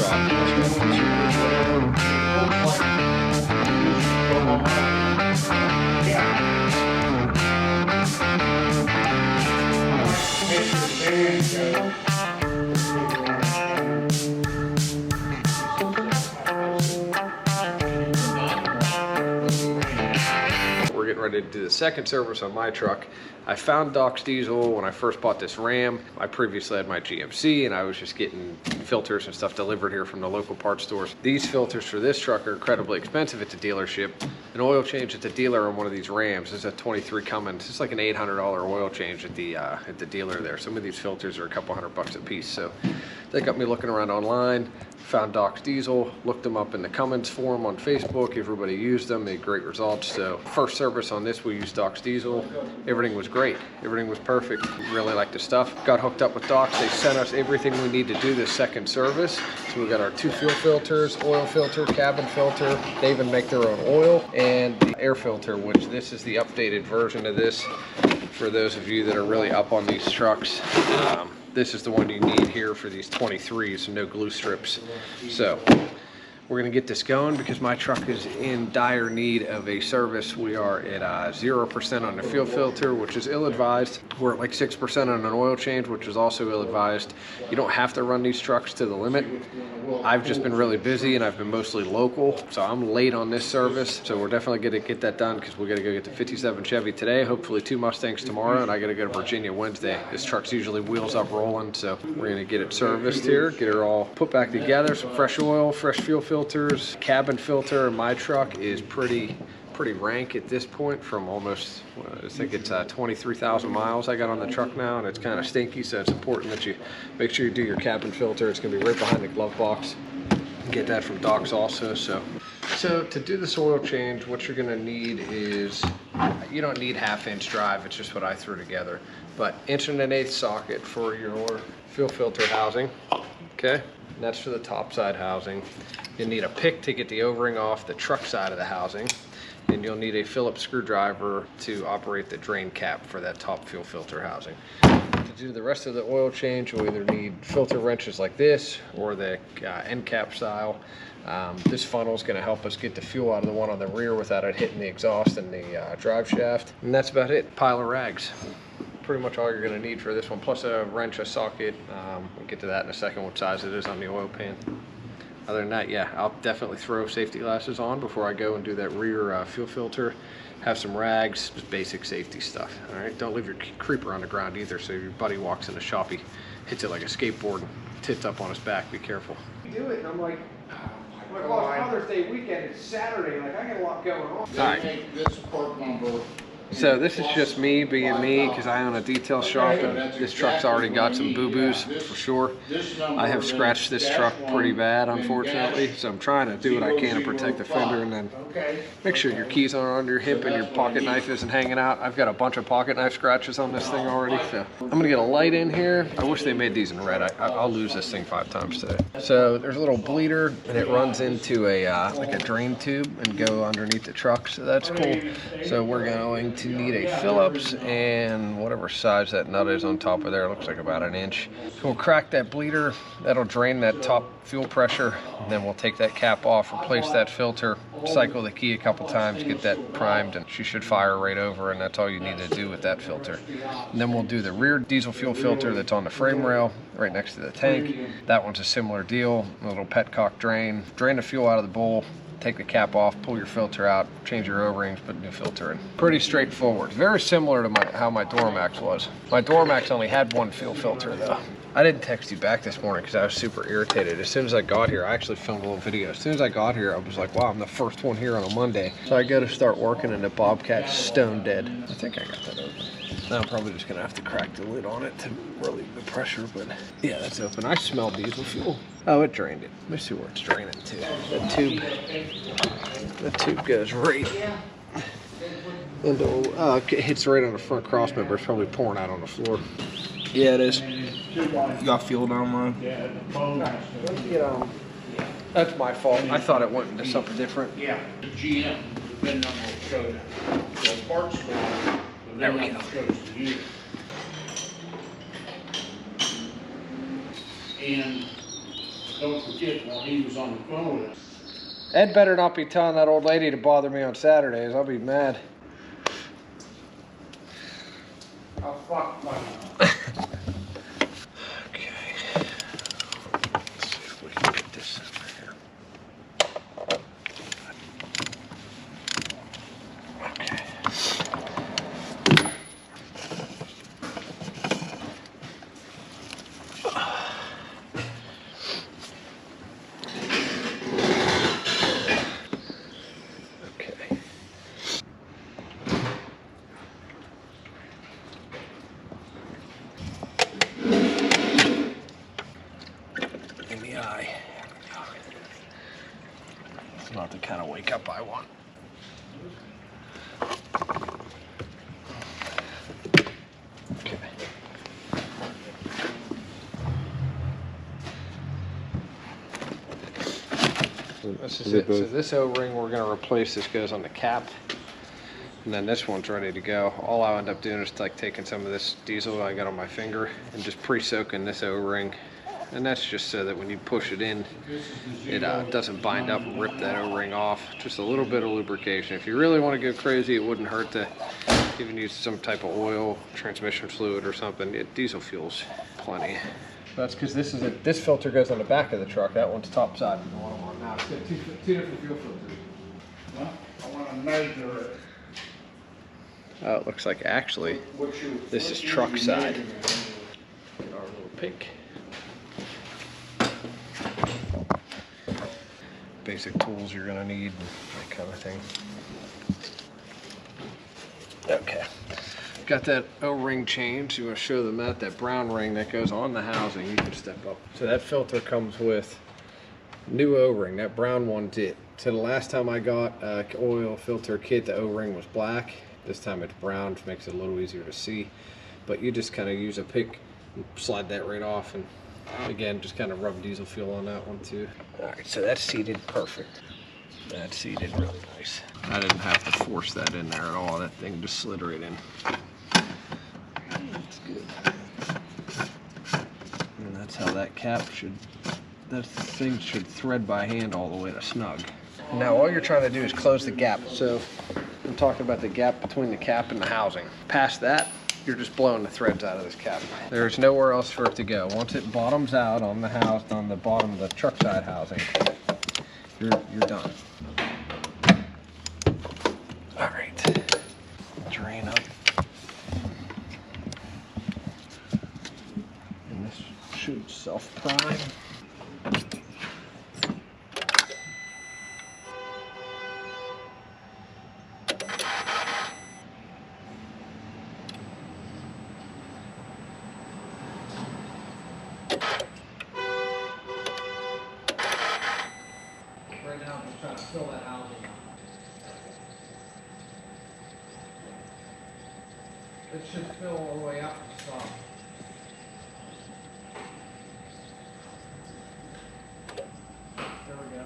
We're getting ready to do the second service on my truck. I found Doc's diesel when I first bought this Ram. I previously had my GMC and I was just getting filters and stuff delivered here from the local parts stores. These filters for this truck are incredibly expensive at the dealership. An oil change at the dealer on one of these Rams is a 23 Cummins. It's like an $800 oil change at the dealer there. Some of these filters are a couple $100 a piece. So that got me looking around online. Found Doc's diesel, looked them up in the Cummins forum on Facebook. Everybody used them, made great results. So first service on this, we used Doc's diesel. Everything was great. Everything was perfect. Really liked the stuff. Got hooked up with Doc's. They sent us everything we need to do this second service. So we got our 2 fuel filters, oil filter, cabin filter. They even make their own oil, and the air filter, which this is the updated version of this for those of you that are really up on these trucks. This is the one you need here for these 23s, no glue strips. So we're gonna get this going because my truck is in dire need of a service. We are at 0% on the fuel filter, which is ill-advised. We're at like 6% on an oil change, which is also ill-advised. You don't have to run these trucks to the limit. I've just been really busy and I've been mostly local, so I'm late on this service. So we're definitely gonna get that done because we gotta go get the 57 Chevy today, hopefully 2 Mustangs tomorrow, and I gotta go to Virginia Wednesday. This truck's usually wheels up rolling, so we're gonna get it serviced here, get her all put back together, some fresh oil, fresh fuel filters. Cabin filter in my truck is pretty rank at this point from almost, I think it's 23,000 miles I got on the truck now, and it's kind of stinky, so it's important that you make sure you do your cabin filter. It's gonna be right behind the glove box. Get that from Doc's also. So to do this oil change, what you're gonna need is, you don't need 1/2-inch drive, it's just what I threw together, but 1.1/8 socket for your fuel filter housing, okay? And that's for the top side housing. You'll need a pick to get the O-ring off the truck side of the housing, and you'll need a Phillips screwdriver to operate the drain cap for that top fuel filter housing. To do the rest of the oil change, you'll either need filter wrenches like this or the end cap style. This funnel is going to help us get the fuel out of the one on the rear without it hitting the exhaust and the drive shaft. And that's about it. Pile of rags. Pretty much all you're going to need for this one, plus a wrench, a socket. We'll get to that in a second, what size it is on the oil pan. Other than that, yeah, I'll definitely throw safety glasses on before I go and do that rear fuel filter. Have some rags, just basic safety stuff. All right, don't leave your creeper on the ground either, so your buddy walks in the shop, he hits it like a skateboard and tits up on his back. Be careful. You do it, and I'm like, my Father's Day weekend, it's Saturday, like I got a lot going on. All right. This part number. So this is just me being me because I own a detail shop, and this truck's already got some boo-boos for sure. I have scratched this truck pretty bad, unfortunately, so I'm trying to do what I can to protect the fender, and then make sure your keys aren't under your hip and your pocket knife isn't hanging out. I've got a bunch of pocket knife scratches on this thing already, so I'm gonna get a light in here. I wish they made these in red. I'll lose this thing 5 times today. So there's a little bleeder, and it runs into a like a drain tube and go underneath the truck, so that's cool. So we're going to need a Phillips and whatever size that nut is on top of there. It looks like about 1 inch. So we'll crack that bleeder. That'll drain that top fuel pressure, and then we'll take that cap off, replace that filter, cycle the key a couple times, get that primed, and she should fire right over, and that's all you need to do with that filter. And then we'll do the rear diesel fuel filter that's on the frame rail right next to the tank. That one's a similar deal. A little petcock drain. Drain the fuel out of the bowl, take the cap off, pull your filter out, change your O-rings, put a new filter in. Pretty straightforward. Very similar to how my Duramax was. My Duramax only had 1 fuel filter though. I didn't text you back this morning because I was super irritated. As soon as I got here, I actually filmed a little video. As soon as I got here, I was like, wow, I'm the first one here on a Monday. So I go to start working and the Bobcat's stone dead. I think I got that open. Now I'm probably just gonna have to crack the lid on it to relieve the pressure, but yeah, that's open. I smell diesel fuel. Oh, it drained it. Let me see where it's draining to. The tube goes right into, it hits right on the front cross member. It's probably pouring out on the floor. Yeah, it is. You got fuel down line? That's my fault. I thought it went into something different. Yeah, the GM, depending on what shows. The parts store, there we go. Shows to you. And don't forget, while he was on the phone, Ed better not be telling that old lady to bother me on Saturdays. I'll be mad. oh, fuck, my. Okay. Let's see if we can get this over here. Okay. Okay. In the eye. It's not the kind of wake up I want. Okay. This is it. So this O-ring, we're going to replace. This goes on the cap. And then this one's ready to go. All I'll end up doing is like taking some of this diesel I got on my finger and just pre-soaking this O-ring. And that's just so that when you push it in, it doesn't bind up and rip that O-ring off. Just a little bit of lubrication. If you really want to go crazy, it wouldn't hurt to even use some type of oil, transmission fluid or something. Diesel fuel's plenty. That's because this filter goes on the back of the truck. That one's top side. The one I'm on now. It's got two different fuel filters. Well, I want to measure it. Oh, it looks like actually this is truck side. Get our little pick. Basic tools you're gonna need, that kind of thing. Okay, got that O-ring changed. You want to show them that brown ring that goes on the housing. You can step up. So that filter comes with new O-ring. That brown one's it. So the last time I got a oil filter kit, the O-ring was black. This time it's brown, which makes it a little easier to see. But you just kind of use a pick and slide that right off, and again, just kind of rub diesel fuel on that one too. All right, so that's seated perfect. That's seated really nice. I didn't have to force that in there at all. That thing just slid right in. That's good. And that's how that thing should thread by hand all the way to snug. Now all you're trying to do is close the gap. So I'm talking about the gap between the cap and the housing. Past that, you're just blowing the threads out of this cap. There's nowhere else for it to go. Once it bottoms out on the house, on the bottom of the truck side housing, you're done. All right, drain up. And this should self-prime. Right now, I'm just trying to fill that housing up. It should fill all the way up and stop. There we go.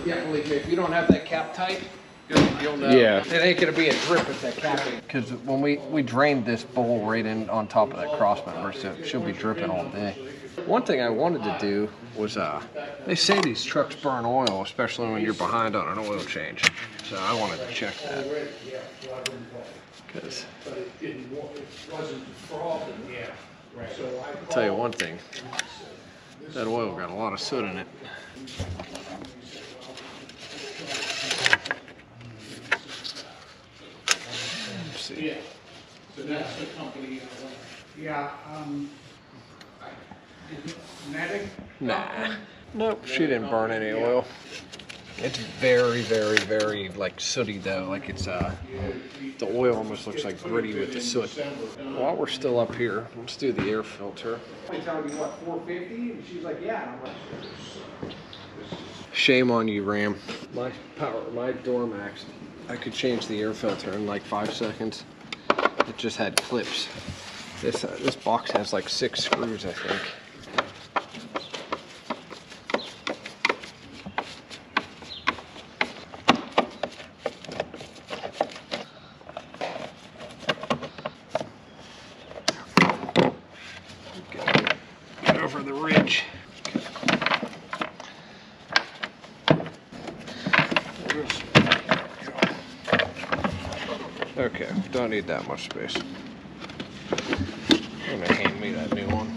Yeah, believe me, if you don't have that cap tight, you'll know. Yeah. It ain't gonna be a drip if that cap ain't. Because when we drained this bowl right in on top of that cross member, so it should be dripping all day. One thing I wanted to do was, they say these trucks burn oil, especially when you're behind on an oil change. So I wanted to check that. Because I'll tell you one thing, that oil got a lot of soot in it. Let's see. Yeah, so that's the company. Yeah, is it Matic? Nah. Nope, she didn't burn any oil. It's very, very, very like sooty though. Like it's the oil almost looks like gritty with the soot. While we're still up here, let's do the air filter. I told you what, 450? And she's like, yeah. And I'm like, shame on you, Ram. My door maxed I could change the air filter in like 5 seconds. It just had clips. This box has like 6 screws, I think. Get over the ridge. Okay, don't need that much space. I'm gonna hand me that new one.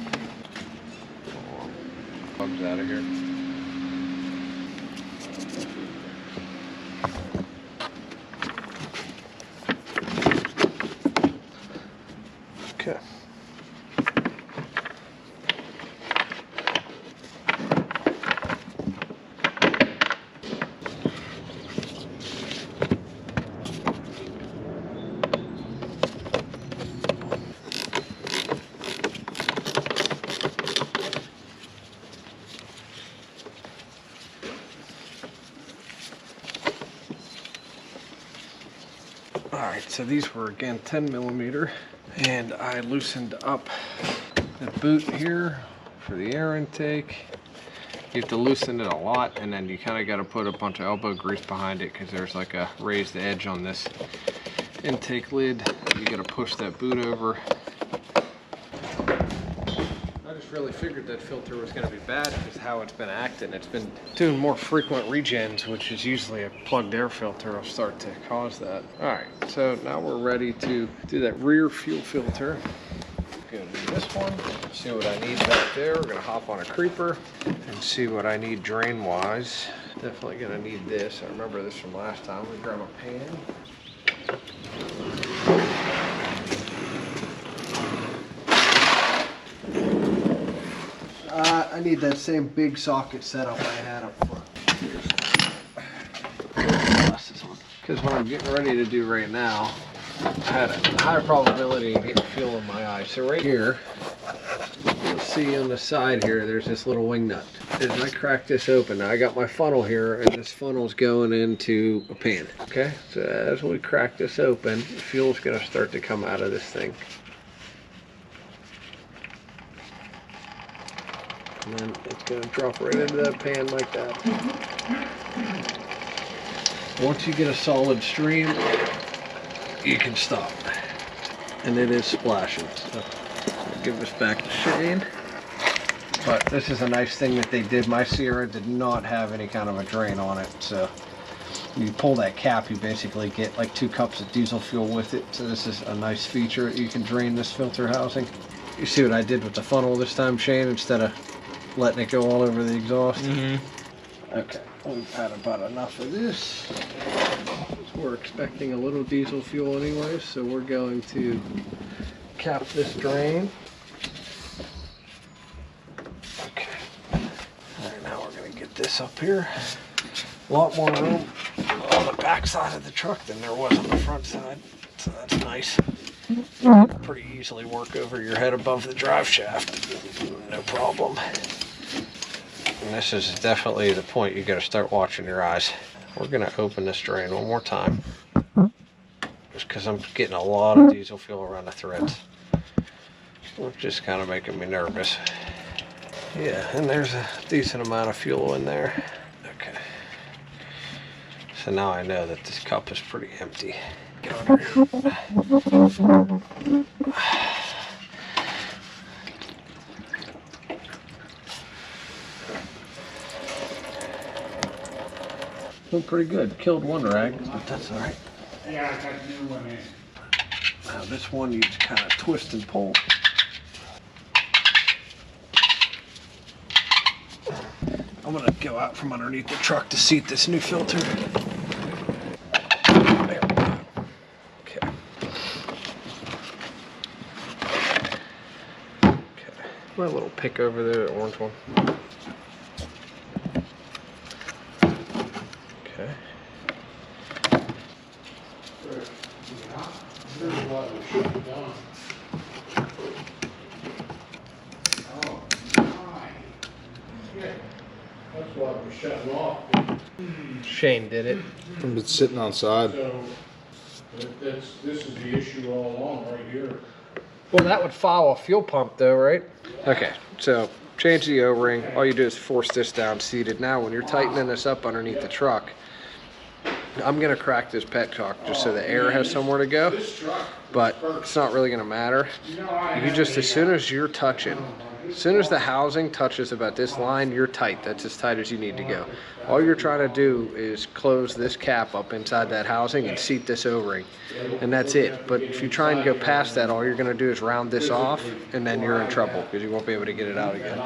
Plugs out of here. Okay. Alright, so these were again 10 millimeter, and I loosened up the boot here for the air intake. You have to loosen it a lot, and then you kind of got to put a bunch of elbow grease behind it because there's like a raised edge on this intake lid. You got to push that boot over. I just really figured that filter was going to be bad because how it's been acting. It's been doing more frequent regens, which is usually a plugged air filter will start to cause that. All right, so now we're ready to do that rear fuel filter. Go to this one, see what I need back there. We're gonna hop on a creeper and see what I need drain wise. Definitely gonna need this. I remember this from last time. We grab a pan. I need that same big socket setup I had up front. Because what I'm getting ready to do right now, I had a high probability of getting fuel in my eye. So right here, you'll see on the side here, there's this little wing nut. As I crack this open, now I got my funnel here, and this funnel's going into a pan. Okay, so as we crack this open, the fuel's gonna start to come out of this thing. And then it's going to drop right into that pan like that. Once you get a solid stream, you can stop. And it is splashing. So I'll give this back to Shane. But this is a nice thing that they did. My Sierra did not have any kind of a drain on it. So when you pull that cap, you basically get like 2 cups of diesel fuel with it. So this is a nice feature. You can drain this filter housing. You see what I did with the funnel this time, Shane, instead of letting it go all over the exhaust. Okay, we've had about enough of this. We're expecting a little diesel fuel anyway, so we're going to cap this drain. Okay, all right, now we're going to get this up here. A lot more room on the back side of the truck than there was on the front side, so that's nice. Pretty easily work over your head above the drive shaft, no problem. And this is definitely the point you got to start watching your eyes. We're going to open this drain one more time, just because I'm getting a lot of diesel fuel around the threads, which is kind of making me nervous. Yeah, and there's a decent amount of fuel in there. Okay, so now I know that this cup is pretty empty. Get under here. Look pretty good. Killed one rag, but that's all right. Yeah, I got a new one in. Now this one you just kind of twist and pull. I'm gonna go out from underneath the truck to seat this new filter. There we go. Okay. Okay. My little pick over there, the orange one. Okay. That's why we're shutting off. Shane did it. It's sitting outside. So, this is the issue all along right here. Well, that would follow a fuel pump though, right? Okay, so change the O-ring. All you do is force this down seated. Now, when you're tightening this up underneath the truck, I'm gonna crack this petcock just so the air has somewhere to go, but it's not really gonna matter. You just, as soon as you're touching, as soon as the housing touches about this line, you're tight. That's as tight as you need to go. All you're trying to do is close this cap up inside that housing and seat this O-ring, and that's it. But if you try and go past that, all you're gonna do is round this off, and then you're in trouble because you won't be able to get it out again.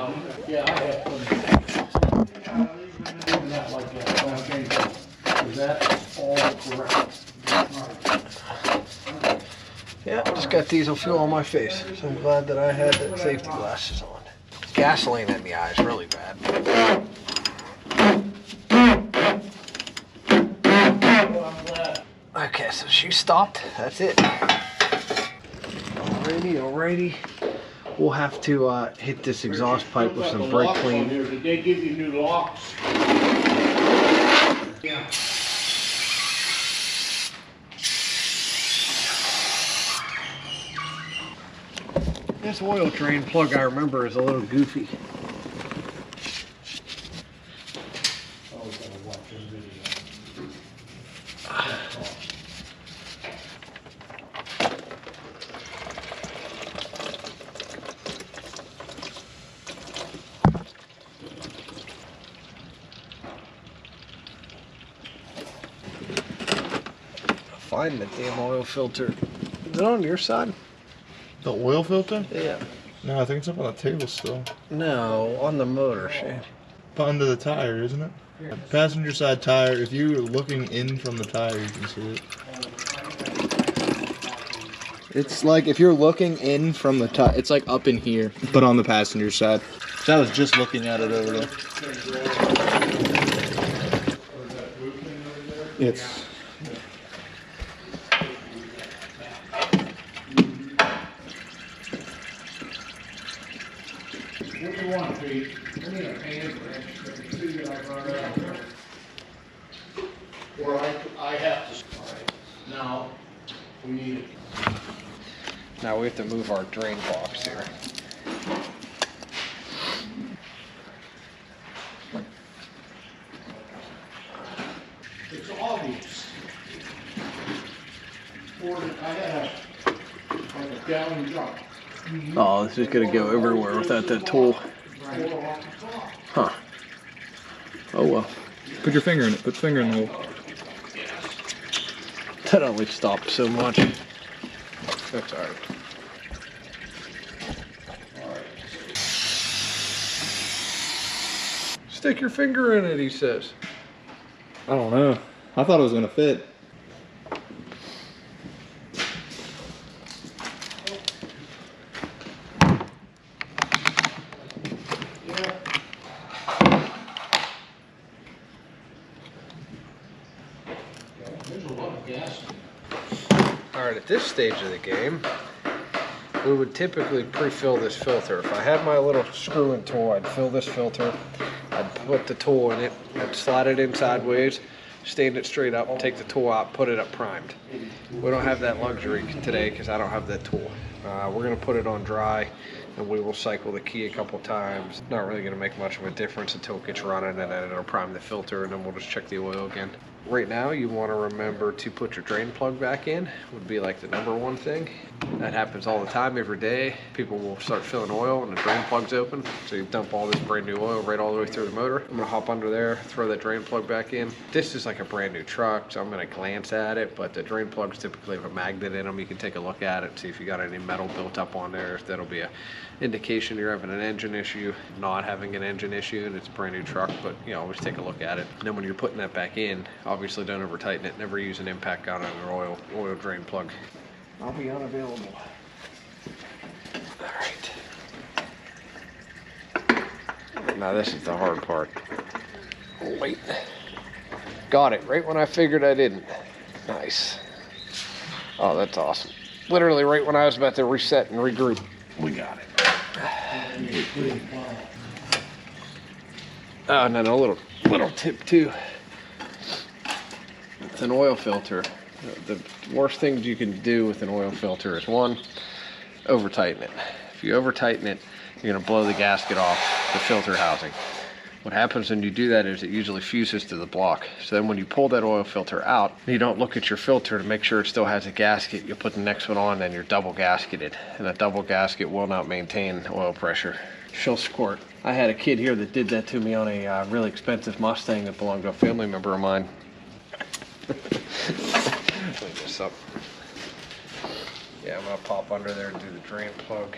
Is that all correct? Yeah, just got diesel fuel on my face, so I'm glad that I had the safety glasses on. Gasoline in the eyes, really bad. Okay, so she stopped. That's it. Alrighty. We'll have to hit this exhaust pipe with some brake clean. Did they give you new locks? Yeah. This oil drain plug, I remember, is a little goofy. Find the damn oil filter. Is it on your side? The oil filter? Yeah. No, I think it's up on the table still. No, on the motor, Shane. Up under the tire, isn't it? Yeah. Passenger side tire. If you're looking in from the tire, you can see it. It's like if you're looking in from the tire, it's like up in here, but on the passenger side. So I was just looking at it over there. It's. What do you want, Pete? I need a hand wrench. I can see that I brought it out there. Or I have to. All right. Now, we need it. Now we have to move our drain box here. It's obvious. I had a gallon jump. Oh, this is gonna go everywhere without that tool. Huh. Oh well. Put your finger in it. Put the finger in the hole. That only stopped so much. That's alright. Stick your finger in it, he says. I don't know. I thought it was gonna fit. Alright, at this stage of the game, we would typically pre-fill this filter. If I had my little screw-in tool, I'd fill this filter, I'd put the tool in it, I'd slide it in sideways, stand it straight up, take the tool out, put it up primed. We don't have that luxury today because I don't have that tool. We're going to put it on dry and we will cycle the key a couple times. Not really going to make much of a difference until it gets running, and then it'll prime the filter, and then we'll just check the oil again. Right now, you want to remember to put your drain plug back in. Would be like the #1 thing. That happens all the time, every day. People will start filling oil and the drain plug's open. So you dump all this brand new oil right all the way through the motor. I'm gonna hop under there, throw that drain plug back in. This is like a brand new truck, so I'm gonna glance at it, but the drain plugs typically have a magnet in them. You can take a look at it, see if you got any metal built up on there. That'll be a indication you're having an engine issue, not having an engine issue, and it's a brand new truck, but you know, always take a look at it. And then when you're putting that back in, obviously don't over tighten it. Never use an impact gun on your oil drain plug. I'll be unavailable. All right. Now this is the hard part. Oh, wait. Got it right when I figured I didn't. Nice. Oh, that's awesome. Literally right when I was about to reset and regroup, we got it. Oh, and then a little tip too. with an oil filter, the worst things you can do with an oil filter is one, over tighten it. If you over tighten it, you're gonna blow the gasket off the filter housing. What happens when you do that is it usually fuses to the block. So then when you pull that oil filter out, you don't look at your filter to make sure it still has a gasket. You put the next one on and you're double gasketed. And a double gasket will not maintain oil pressure. She'll squirt. I had a kid here that did that to me on a really expensive Mustang that belonged to a family member of mine. Clean this up. Yeah, I'm gonna pop under there and do the drain plug.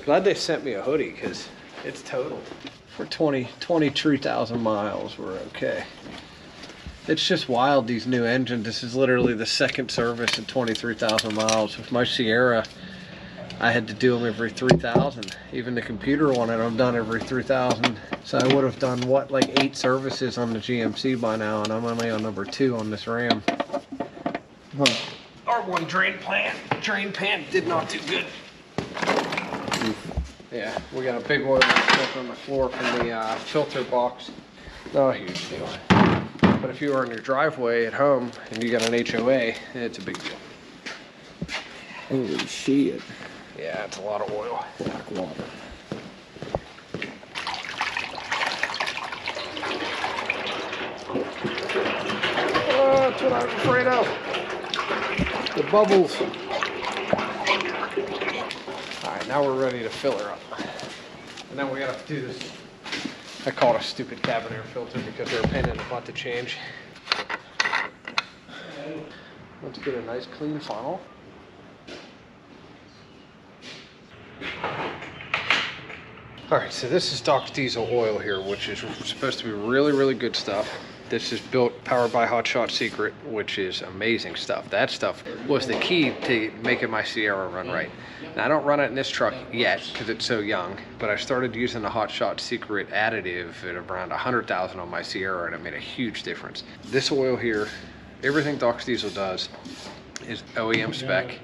Glad they sent me a hoodie because it's totaled. For 23,000 miles, we're okay. It's just wild, these new engines. This is literally the second service at 23,000 miles. With my Sierra, I had to do them every 3,000. Even the computer one, I'm done every 3,000. So I would have done, what, like 8 services on the GMC by now, and I'm only on number 2 on this Ram. Huh. Our one drain pan did not do good. Yeah, we got a big oil stuck on the floor from the filter box. Not a huge deal. But if you are in your driveway at home and you got an HOA, it's a big deal. Holy shit. Yeah, it's a lot of oil. Black water. Oh, that's what I'm afraid of. The bubbles. All right, now we're ready to fill her up. And then we gotta do this. I call it a stupid cabin air filter because they're a pain in the butt to change. Let's get a nice clean funnel. All right, so this is Doc's diesel oil here, which is supposed to be really, really good stuff. This is powered by Hot Shot Secret, which is amazing stuff. That stuff was the key to making my Sierra run right. Now, I don't run it in this truck yet because it's so young, but I started using the Hot Shot Secret additive at around 100,000 on my Sierra, and it made a huge difference. This oil here, everything Doc's Diesel does is OEM spec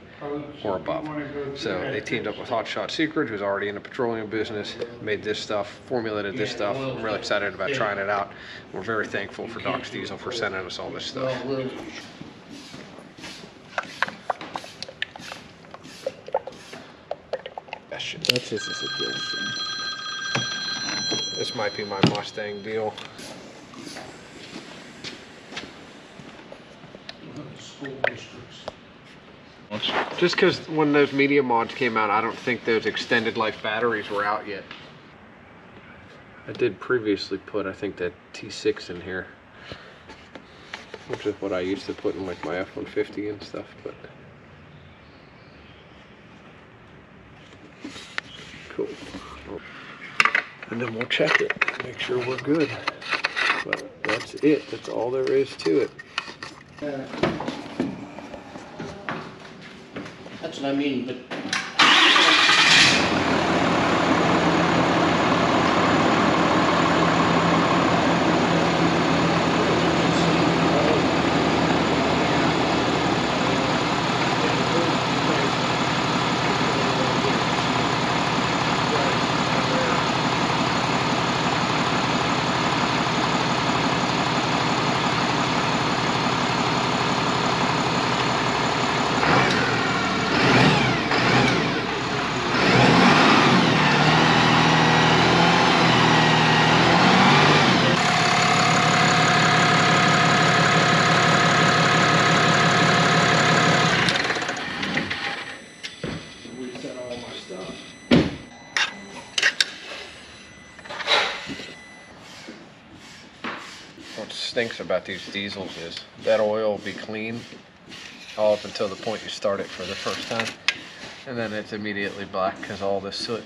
or above. So they teamed up with Hot Shot Secret, who's already in the petroleum business, made this stuff, formulated this stuff. I'm really excited about trying it out. We're very thankful for Doc's Diesel for sending us all this stuff. That's just a suggestion. This might be my Mustang deal. School districts. Just because when those media mods came out, I don't think those extended life batteries were out yet. I did previously put, I think, that T6 in here, which is what I used to put in like my F-150 and stuff, but cool. And then we'll check it, make sure we're good. But that's it, that's all there is to it. That's what I mean, but What stinks about these diesels is that oil will be clean all up until the point you start it for the first time, and then it's immediately black because all this soot.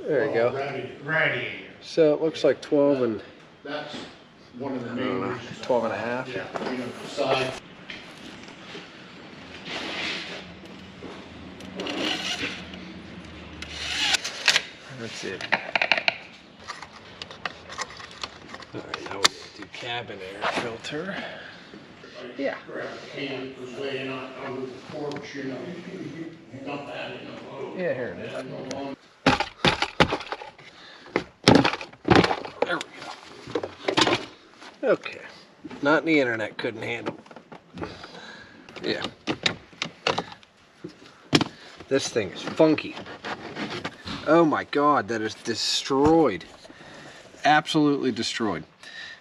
There you go. radiator. So it looks like 12 and That's one of the main reasons. 12 and a half. Yeah, you know, the side. That's it. All right, now we're gonna do cabin air filter. Yeah. Grab a can that was laying on under the porch, you know, dump that in the boat. Yeah, here it is. Okay. Not the internet couldn't handle. Yeah. This thing is funky. Oh my God, that is destroyed. Absolutely destroyed.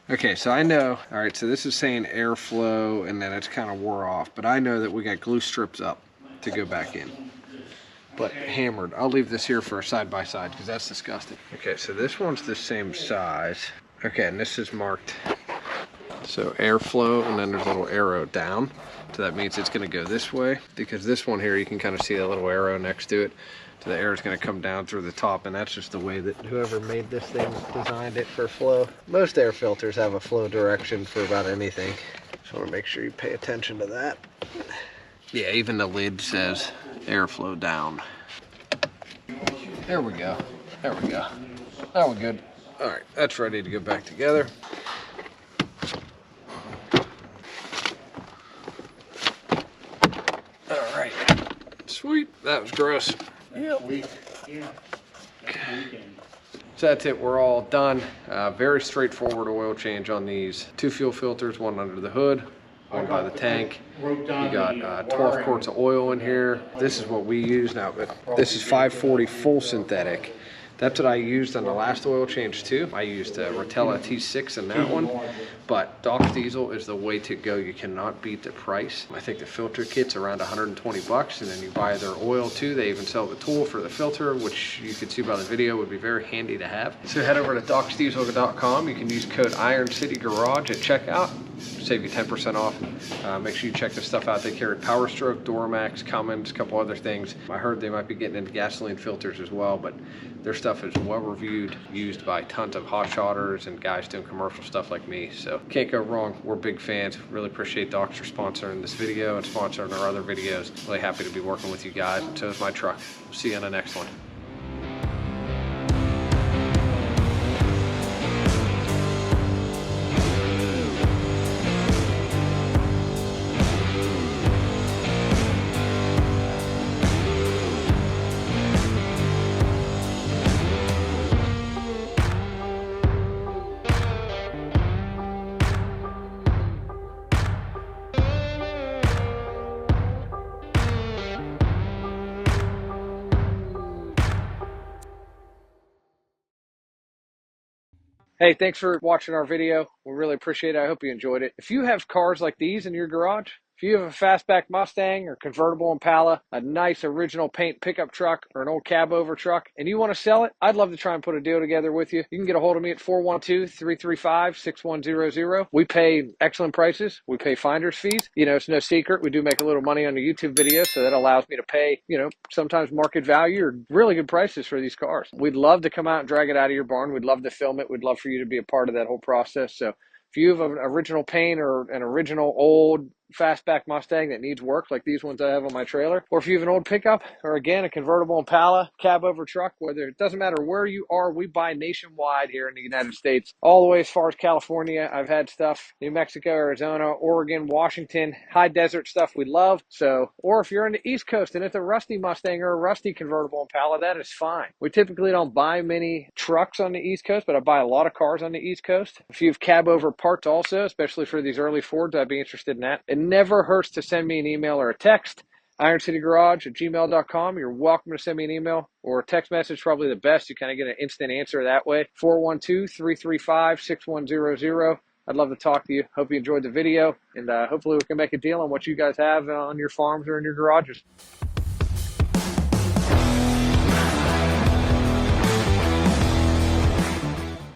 Okay, so I know, all right, so this is saying airflow and then it's kind of wore off, but I know that we got glue strips up to go back in. But hammered. I'll leave this here for a side-by-side because that's disgusting. Okay, so this one's the same size. Okay, and this is marked. So airflow, and then there's a little arrow down. So that means it's gonna go this way, because this one here, you can kind of see that little arrow next to it. So the air is gonna come down through the top, and that's just the way that whoever made this thing designed it for flow. Most air filters have a flow direction for about anything. So I wanna make sure you pay attention to that. Yeah, even the lid says airflow down. There we go. There we go. Now we're good. All right, that's ready to go back together. All right, sweet. That was gross. Yep. So that's it, we're all done. Very straightforward oil change on these. 2 fuel filters, one under the hood, one by the tank. You got 12 quarts of oil in here. This is what we use now, but this is 540 full synthetic. That's what I used on the last oil change too. I used Rotella T6 in that one, but Doc's Diesel is the way to go. You cannot beat the price. I think the filter kit's around 120 bucks, and then you buy their oil too. They even sell the tool for the filter, which you can see by the video would be very handy to have. So head over to docsdiesel.com. You can use code Iron City Garage at checkout. Save you 10% off. Make sure you check this stuff out. They carry Power Stroke, Duramax, Cummins, a couple other things. I heard they might be getting into gasoline filters as well, but their stuff is well reviewed, used by tons of hot shotters and guys doing commercial stuff like me. So can't go wrong. We're big fans. Really appreciate Docs for sponsoring this video and sponsoring our other videos. Really happy to be working with you guys, and so is my truck. See you on the next one. Hey, thanks for watching our video. We really appreciate it. I hope you enjoyed it. If you have cars like these in your garage, if you have a fastback Mustang or convertible Impala, a nice original paint pickup truck or an old cab over truck, and you want to sell it, I'd love to try and put a deal together with you. You can get a hold of me at 412-335-6100. We pay excellent prices. We pay finder's fees. You know, it's no secret. We do make a little money on the YouTube videos, so that allows me to pay, you know, sometimes market value or really good prices for these cars. We'd love to come out and drag it out of your barn. We'd love to film it. We'd love for you to be a part of that whole process. So if you have an original paint or an original old fastback Mustang that needs work like these ones I have on my trailer, or if you have an old pickup, or again a convertible Impala, cab over truck, whether it doesn't matter where you are, we buy nationwide here in the United States, all the way as far as California. I've had stuff New Mexico, Arizona, Oregon, Washington, high desert stuff we love. So, or if you're in the East Coast and it's a rusty Mustang or a rusty convertible Impala, that is fine. We typically don't buy many trucks on the East Coast, but I buy a lot of cars on the East Coast. If you have cab over parts also, especially for these early Fords, I'd be interested in that. It never hurts to send me an email or a text. IronCityGarage@gmail.com. You're welcome to send me an email or a text message, probably the best. You kind of get an instant answer that way. 412-335-6100. I'd love to talk to you. Hope you enjoyed the video, and hopefully we can make a deal on what you guys have on your farms or in your garages.